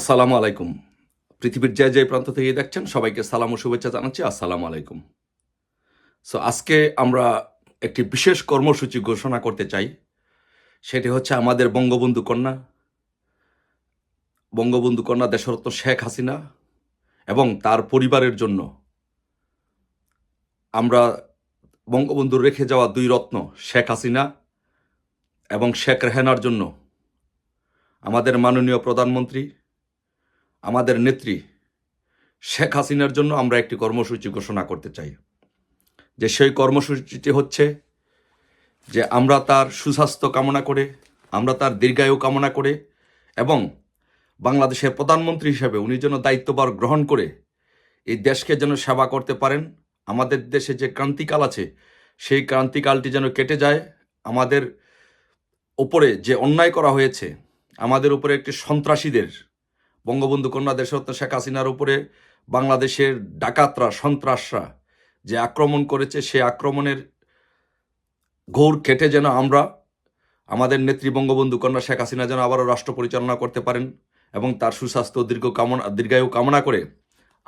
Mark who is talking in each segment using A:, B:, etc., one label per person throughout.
A: আসসালামু আলাইকুম। পৃথিবীর যে যে প্রান্ত থেকে দেখছেন সবাইকে সালাম ও শুভেচ্ছা জানাচ্ছি। আসসালামু আলাইকুম। আজকে আমরা একটি বিশেষ কর্মসূচি ঘোষণা করতে চাই। সেটি হচ্ছে আমাদের বঙ্গবন্ধু কন্যা দেশরত্ন শেখ হাসিনা এবং তার পরিবারের জন্য আমরা বঙ্গবন্ধুর রেখে যাওয়া ২ রত্ন শেখ হাসিনা এবং শেখ রেহানার জন্য আমাদের মাননীয় প্রধানমন্ত্রী, আমাদের নেত্রী শেখ হাসিনার জন্য আমরা একটি কর্মসূচি ঘোষণা করতে চাই। যে সেই কর্মসূচিটি হচ্ছে যে আমরা তার সুস্বাস্থ্য কামনা করে, আমরা তার দীর্ঘায়ু কামনা করে এবং বাংলাদেশের প্রধানমন্ত্রী হিসেবে উনি যেন দায়িত্বভার গ্রহণ করে এই দেশকে যেন সেবা করতে পারেন। আমাদের দেশে যে ক্রান্তিকাল আছে সেই ক্রান্তিকালটি যেন কেটে যায়। আমাদের ওপরে যে অন্যায় করা হয়েছে, আমাদের উপরে একটি সন্ত্রাসীদের, বঙ্গবন্ধু কন্যা দেশরত্ন শেখ হাসিনার উপরে বাংলাদেশের ডাকাতরা, সন্ত্রাসরা যে আক্রমণ করেছে, সেই আক্রমণের ঘোর কেটে যেন আমরা আমাদের নেত্রী বঙ্গবন্ধু কন্যা শেখ হাসিনা যেন আবারও রাষ্ট্র পরিচালনা করতে পারেন এবং তার সুস্বাস্থ্য দীর্ঘায়ু কামনা করে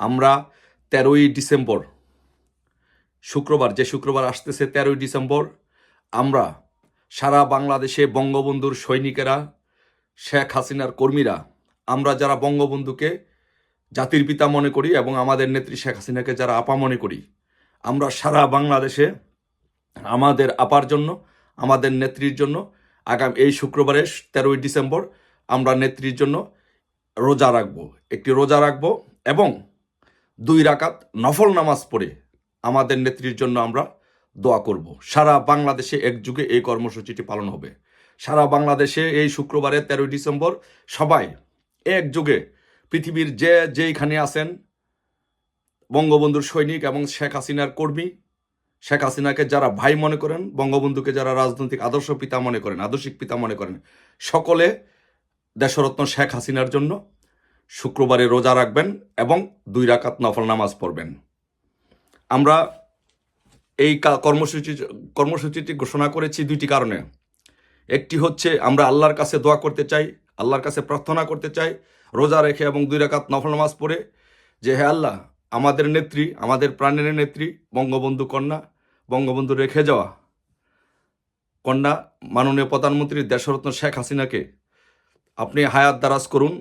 A: আমরা 13ই ডিসেম্বর শুক্রবার আসতেছে 13ই ডিসেম্বর আমরা সারা বাংলাদেশে বঙ্গবন্ধুর সৈনিকেরা, শেখ হাসিনার কর্মীরা, আমরা যারা বঙ্গবন্ধুকে জাতির পিতা মনে করি এবং আমাদের নেত্রী শেখ হাসিনাকে যারা আপা মনে করি, আমরা সারা বাংলাদেশে আমাদের আপার জন্য, আমাদের নেত্রীর জন্য আগামী এই শুক্রবারে 13ই ডিসেম্বর আমরা নেত্রীর জন্য রোজা রাখবো, একটি রোজা রাখবো এবং 2 রাকাত নফল নামাজ পড়ে আমাদের নেত্রীর জন্য আমরা দোয়া করব। সারা বাংলাদেশে একযুগে এই কর্মসূচিটি পালন হবে। সারা বাংলাদেশে এই শুক্রবারে 13ই ডিসেম্বর সবাই একযুগে পৃথিবীর যেইখানে আছেন বঙ্গবন্ধুর সৈনিক এবং শেখ হাসিনার কর্মী, শেখ হাসিনাকে যারা ভাই মনে করেন, বঙ্গবন্ধুকে যারা রাজনৈতিক আদর্শ পিতা মনে করেন, আদর্শিক পিতা মনে করেন, সকলে দেশরত্ন শেখ হাসিনার জন্য শুক্রবারে রোজা রাখবেন এবং 2 রাকাত নফল নামাজ পড়বেন। আমরা এই কর্মসূচিটি ঘোষণা করেছি 2টি কারণে। একটি হচ্ছে আমরা আল্লাহর কাছে দোয়া করতে চাই, আল্লাহর কাছে প্রার্থনা করতে চাই রোজা রেখে এবং 2 রাকাত নফল নামাজ পড়ে যে হে আল্লাহ, আমাদের নেত্রী, আমাদের প্রাণের নেত্রী বঙ্গবন্ধু কন্যা, বঙ্গবন্ধু রেখে যাওয়া কন্যা মাননীয় প্রধানমন্ত্রী দেশরত্ন শেখ হাসিনাকে আপনি হায়াত দারাজ করুন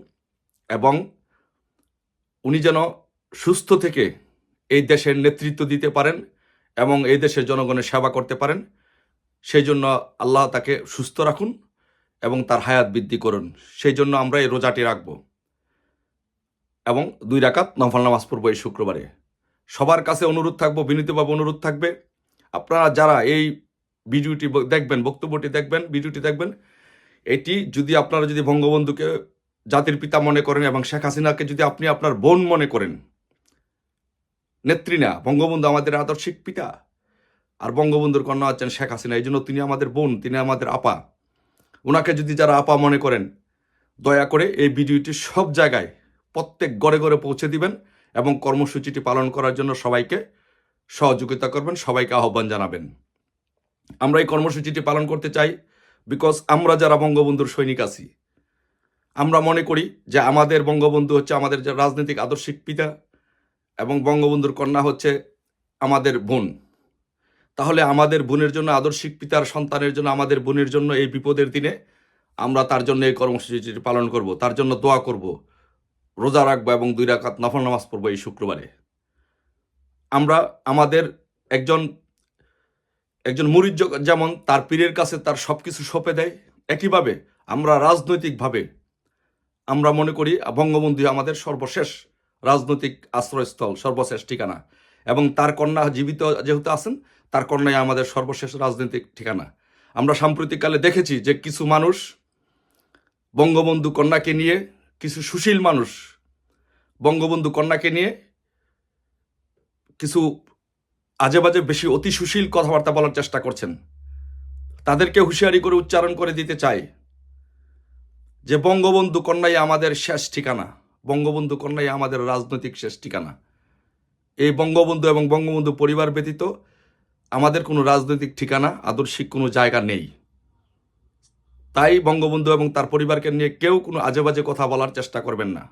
A: এবং উনি যেন সুস্থ থেকে এই দেশের নেতৃত্ব দিতে পারেন এবং এই দেশের জনগণের সেবা করতে পারেন। সেই জন্য আল্লাহ তাকে সুস্থ রাখুন এবং তার হায়াত বৃদ্ধি করুন। সেই জন্য আমরা এই রোজাটি রাখব এবং 2 রাকাত নফল নামাজ পড়ব এই শুক্রবারে। সবার কাছে অনুরোধ থাকবো, বিনীতভাবে অনুরোধ থাকবে, আপনারা যারা এই ভিডিওটি দেখবেন, বক্তব্যটি দেখবেন, ভিডিওটি দেখবেন, এটি যদি আপনারা যদি বঙ্গবন্ধুকে জাতির পিতা মনে করেন এবং শেখ হাসিনাকে যদি আপনি আপনার বোন মনে করেন, নেত্রী না, বঙ্গবন্ধু আমাদের আদর্শিক পিতা আর বঙ্গবন্ধুর কন্যা হচ্ছেন শেখ হাসিনা, এই জন্য তিনি আমাদের বোন, তিনি আমাদের আপা। ওনাকে যদি যারা আপা মনে করেন, দয়া করে এই ভিডিওটি সব জায়গায় প্রত্যেক ঘরে ঘরে পৌঁছে দিবেন এবং কর্মসূচিটি পালন করার জন্য সবাইকে সহযোগিতা করবেন, সবাইকে আহ্বান জানাবেন। আমরা এই কর্মসূচিটি পালন করতে চাই বিকজ আমরা যারা বঙ্গবন্ধুর সৈনিক আছি, আমরা মনে করি যে আমাদের বঙ্গবন্ধু হচ্ছে আমাদের যে রাজনৈতিক আদর্শিক পিতা এবং বঙ্গবন্ধুর কন্যা হচ্ছে আমাদের বোন। তাহলে আমাদের বোনের জন্য, আদর্শিক পিতার সন্তানের জন্য, আমাদের বোনের জন্য এই বিপদের দিনে আমরা তার জন্য এই কর্মসূচিটি পালন করব, তার জন্য দোয়া করব, রোজা রাখবো এবং 2 রাকাত নফল নামাজ পড়বো এই শুক্রবারে। আমরা আমাদের একজন মুরিদ যেমন তার পীরের কাছে তার সব কিছু সঁপে দেয়, একইভাবে আমরা রাজনৈতিকভাবে আমরা মনে করি বঙ্গবন্ধু আমাদের সর্বশেষ রাজনৈতিক আশ্রয়স্থল, সর্বশেষ ঠিকানা এবং তার কন্যা জীবিত যেহেতু আছেন, তার কন্যাই আমাদের সর্বশেষ রাজনৈতিক ঠিকানা। আমরা সাম্প্রতিককালে দেখেছি যে কিছু মানুষ বঙ্গবন্ধু কন্যাকে নিয়ে, কিছু সুশীল মানুষ বঙ্গবন্ধু কন্যাকে নিয়ে কিছু আজেবাজে বেশি অতি সুশীল কথাবার্তা বলার চেষ্টা করছেন। তাদেরকে হুঁশিয়ারি করে উচ্চারণ করে দিতে চাই যে বঙ্গবন্ধু কন্যাই আমাদের শেষ ঠিকানা, বঙ্গবন্ধু কন্যাই আমাদের রাজনৈতিক শেষ ঠিকানা। এই বঙ্গবন্ধু এবং বঙ্গবন্ধু পরিবার ব্যতীত আমাদের কোনো রাজনৈতিক ঠিকানা, আদর্শিক কোনো জায়গা নেই। তাই বঙ্গবন্ধু এবং তার পরিবারকে নিয়ে কেউ কোনো আজেবাজে কথা বলার চেষ্টা করবেন না।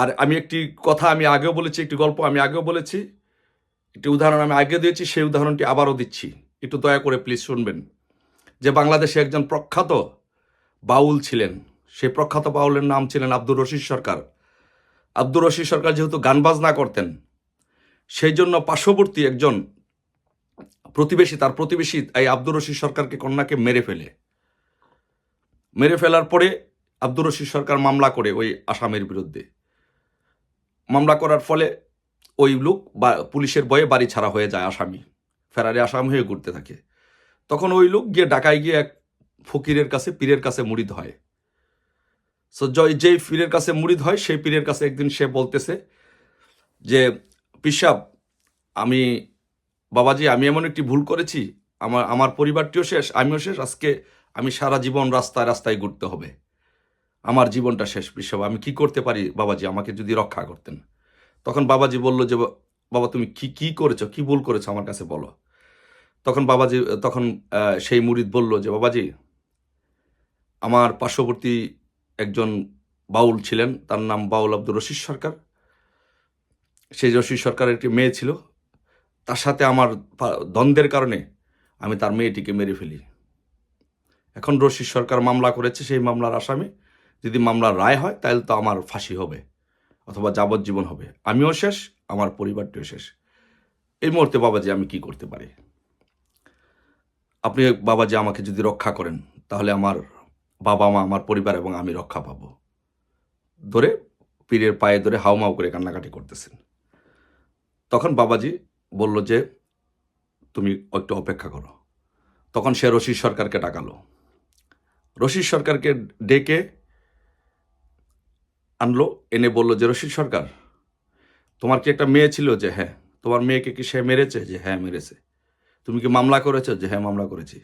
A: আর আমি একটি কথা আমি আগেও বলেছি, একটি গল্প আমি আগেও বলেছি, একটি উদাহরণ আমি আগে দিয়েছি, সেই উদাহরণটি আবারও দিচ্ছি, একটু দয়া করে প্লিজ শুনবেন। যে বাংলাদেশে একজন প্রখ্যাত বাউল ছিলেন, সেই প্রখ্যাত বাউলের নাম ছিলেন আব্দুর রশিদ সরকার। আব্দুর রশিদ সরকার যেহেতু গান বাজনা করতেন, সেই জন্য পার্শ্ববর্তী একজন তার প্রতিবেশী এই আব্দুর রশিদ সরকারকে কন্যাকে মেরে ফেলার পরে আব্দুর রশিদ সরকার মামলা করে ওই আসামির বিরুদ্ধে। মামলা করার ফলে ওই লোক বা পুলিশের ভয়ে বাড়ি ছাড়া হয়ে যায়, আসামি ফেরারে আসামি হয়ে ঘুরতে থাকে। তখন ওই লোক গিয়ে ঢাকায় গিয়ে এক ফকিরের কাছে, পীরের কাছে মুরিদ হয়। সো যেই পীরের কাছে মুরিদ হয়, সেই পীরের কাছে একদিন সে বলতেছে যে, পীর সাহেব, বাবাজি, আমি এমন একটি ভুল করেছি, আমার পরিবারটিও শেষ, আমিও শেষ, আজকে আমি সারা জীবন রাস্তায় রাস্তায় ঘুরতে হবে, আমার জীবনটা শেষ। পীর সাহেব, আমি কি করতে পারি বাবাজি, আমাকে যদি রক্ষা করতেন। তখন বাবাজি বলল যে, বাবা তুমি কি করেছো, কি ভুল করেছো, আমার কাছে বলো। তখন সেই মুরিদ বলল যে, বাবাজি, আমার পার্শ্ববর্তী একজন বাউল ছিলেন, তার নাম বাউল আব্দুর রশিদ সরকার। সেই রশিদ সরকারের একটি মেয়ে ছিল, তার সাথে আমার দ্বন্দ্বের কারণে আমি তার মেয়েটিকে মেরে ফেলি। এখন রশিদ সরকার মামলা করেছে, সেই মামলার আসামি। যদি মামলার রায় হয় তাহলে তো আমার ফাঁসি হবে অথবা যাবজ্জীবন হবে, আমিও শেষ, আমার পরিবারটিও শেষ। এই মুহূর্তে বাবাজি আমি কি করতে পারি? আপনি বাবাজি আমাকে যদি রক্ষা করেন, তাহলে আমার বাবা মা, আমার পরিবার এবং আমি রক্ষা পাব। ধরে পীরের পায়ে ধরে হাউমাউ করে কান্নাকাটি করতেছেন। তখন বাবাজি বলল যে, তুমি একটু অপেক্ষা করো। তখন সে রশিদ সরকারকে ডাকালো। রশিদ সরকারকে ডেকে আনলো, এনে বলল যে, রশিদ সরকার, তোমার কি একটা মেয়ে ছিল? যে হ্যাঁ। তোমার মেয়েকে কি সে মেরেছে? যে হ্যাঁ মেরেছে। তুমি কি মামলা করেছো? যে হ্যাঁ মামলা করেছি।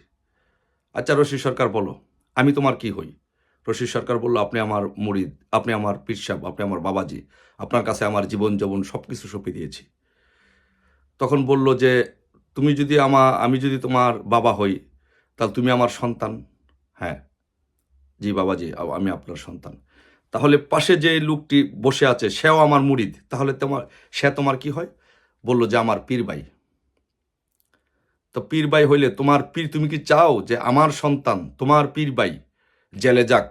A: আচ্ছা রশিদ সরকার, বলো আমি তোমার কি হই? রশিদ সরকার বলল, আপনি আমার মুরিদ, আপনি আমার পীর সাহেব, আপনি আমার বাবাজি, আপনার কাছে আমার জীবন যৌবন সব কিছু সঁপে দিয়েছি। তখন বলল যে, আমি যদি তোমার বাবা হই, তাহলে তুমি আমার সন্তান? হ্যাঁ, জি বাবাজি, আমি আপনার সন্তান। তাহলে পাশে যে লোকটি বসে আছে সেও আমার মুরিদ, তাহলে সে তোমার কি হয়? বলল যে, আমার পীর ভাই। তো পীর ভাই হইলে তুমি কি চাও যে আমার সন্তান, তোমার পীর ভাই জেলে যাক,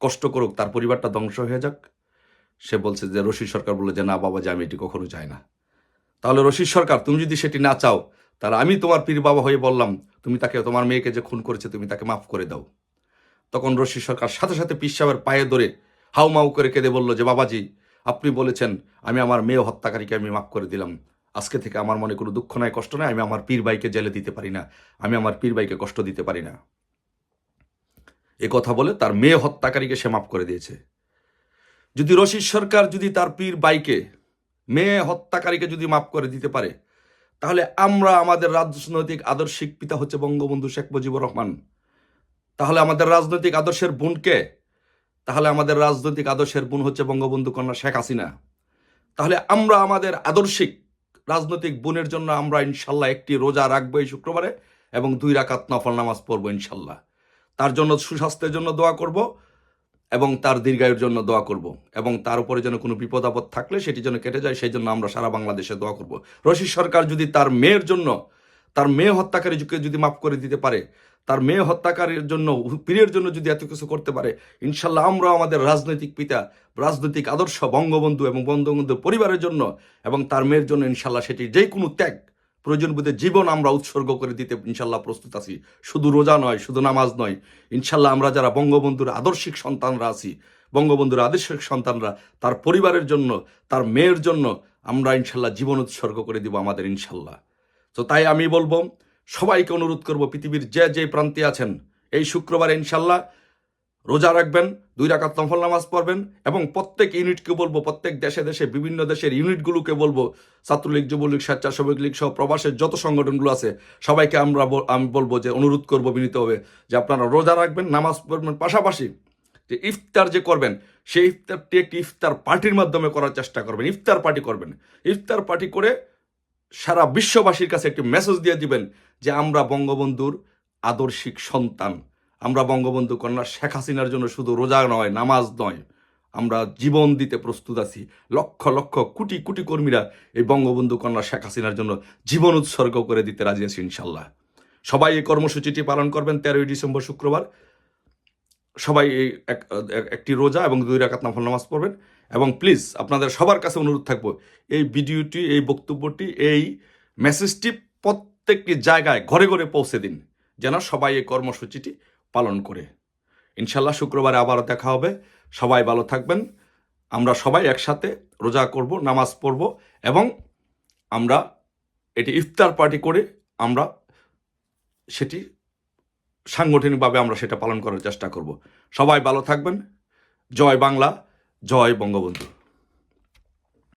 A: কষ্ট করুক, তার পরিবারটা ধ্বংস হয়ে যাক? সে বলছে যে, রশিদ সরকার বলল যে, না বাবাজি, আমি এটি কখনো চাই না। তাহলে রশিদ সরকার, তুমি যদি সেটি না চাও, তাহলে আমি তোমার পীর বাবা হয়ে বললাম, তোমার মেয়েকে যে খুন করেছে, তুমি তাকে মাফ করে দাও। তখন রশিদ সরকার সাথে সাথে পীর সাহেবের পায়ে ধরে হাউমাউ করে কেঁদে বলল যে, বাবাজি, আপনি বলেছেন আমি আমার মেয়ে হত্যাকারীকে আমি মাফ করে দিলাম, আজকে থেকে আমার মনে কোনো দুঃখ নাই, কষ্ট নাই, আমি আমার পীর ভাইকে জেলে দিতে পারি না, আমি আমার পীর ভাইকে কষ্ট দিতে পারি না। এ কথা বলে তার মেয়ে হত্যাকারীকে সে মাফ করে দিয়েছে। যদি রশিদ সরকার যদি তার পীর ভাইকে, মেয়ে হত্যাকারীকে যদি মাফ করে দিতে পারে, তাহলে আমাদের রাজনৈতিক আদর্শিক পিতা হচ্ছে বঙ্গবন্ধু শেখ মুজিবুর রহমান। তাহলে আমাদের রাজনৈতিক আদর্শের বোনকে? তাহলে আমাদের রাজনৈতিক আদর্শের বোন হচ্ছে বঙ্গবন্ধু কন্যা শেখ হাসিনা। তাহলে আমরা আমাদের আদর্শিক রাজনৈতিক বোনের জন্য আমরা ইনশাল্লাহ একটি রোজা রাখবো এই শুক্রবারে, এবং 2 রাকাত নফল নামাজ পড়বো ইনশাল্লাহ। তার জন্য সুস্বাস্থ্যের জন্য দোয়া করব, এবং তার দীর্ঘায়ুর জন্য দোয়া করব, এবং তার উপরে যেন কোনো বিপদ আপদ থাকলে সেটি যেন কেটে যায়, সেই জন্য আমরা সারা বাংলাদেশে দোয়া করব। রশিদ সরকার যদি তার মেয়ের জন্য, তার মেয়ে হত্যাকারীকে যদি মাফ করে দিতে পারে, তার মেয়ে হত্যাকারীর জন্য, পীরের জন্য যদি এত কিছু করতে পারে, ইনশাল্লাহ আমরা আমাদের রাজনৈতিক পিতা, রাজনৈতিক আদর্শ বঙ্গবন্ধু এবং বঙ্গবন্ধুর পরিবারের জন্য এবং তার মেয়ের জন্য ইনশাল্লাহ সেটি যে কোনো ত্যাগ, প্রয়োজন বোধে জীবন আমরা উৎসর্গ করে দিতে ইনশাল্লাহ প্রস্তুত আছি। শুধু রোজা নয়, শুধু নামাজ নয়, ইনশাল্লাহ আমরা যারা বঙ্গবন্ধুর আদর্শিক সন্তানরা আছি, বঙ্গবন্ধুর আদর্শিক সন্তানরা, তার পরিবারের জন্য, তার মেয়ের জন্য আমরা ইনশাল্লাহ জীবন উৎসর্গ করে দিব আমাদের ইনশাল্লাহ। তো তাই আমি বলবো, সবাইকে অনুরোধ করব, পৃথিবীর যে প্রান্তে আছেন, এই শুক্রবারে ইনশাল্লাহ রোজা রাখবেন, 2 রাকাত নফল নামাজ পড়বেন, এবং প্রত্যেক ইউনিটকে বলবো, প্রত্যেক দেশে দেশে বিভিন্ন দেশের ইউনিটগুলোকে বলবো, ছাত্রলীগ, যুবলীগ, স্বেচ্ছাসেবক লীগ সহ প্রবাসের যত সংগঠনগুলো আছে সবাইকে আমি বলবো যে, অনুরোধ করবো বিনীতভাবে যে আপনারা রোজা রাখবেন, নামাজ পড়বেন, পাশাপাশি যে ইফতার যে করবেন, সেই ইফতারটি একটি ইফতার পার্টির মাধ্যমে করার চেষ্টা করবেন। ইফতার পার্টি করবেন, ইফতার পার্টি করে সারা বিশ্ববাসীর কাছে একটি মেসেজ দিয়ে দিবেন যে আমরা বঙ্গবন্ধুর আদর্শিক সন্তান, আমরা বঙ্গবন্ধু কন্যা শেখ হাসিনার জন্য শুধু রোজা নয়, নামাজ নয়, আমরা জীবন দিতে প্রস্তুত আছি। লক্ষ লক্ষ কোটি কোটি কর্মীরা এই বঙ্গবন্ধু কন্যা শেখ হাসিনার জন্য জীবন উৎসর্গ করে দিতে রাজি আছি ইনশাল্লাহ। সবাই এই কর্মসূচিটি পালন করবেন 13ই ডিসেম্বর শুক্রবার। সবাই এই একটি রোজা এবং 2 রাকাত নফল নামাজ পড়বেন। এবং প্লিজ আপনাদের সবার কাছে অনুরোধ থাকবো, এই ভিডিওটি, এই বক্তব্যটি, এই মেসেজটি প্রত্যেকটি জায়গায় ঘরে ঘরে পৌঁছে দিন, যেন সবাই এই কর্মসূচিটি পালন করে। ইনশাল্লাহ শুক্রবারে আবারও দেখা হবে। সবাই ভালো থাকবেন। আমরা সবাই একসাথে রোজা করব, নামাজ পড়ব এবং আমরা এটি ইফতার পার্টি করে আমরা সেটি সাংগঠনিকভাবে আমরা সেটা পালন করার চেষ্টা করব। সবাই ভালো থাকবেন। জয় বাংলা, জয় বঙ্গবন্ধু।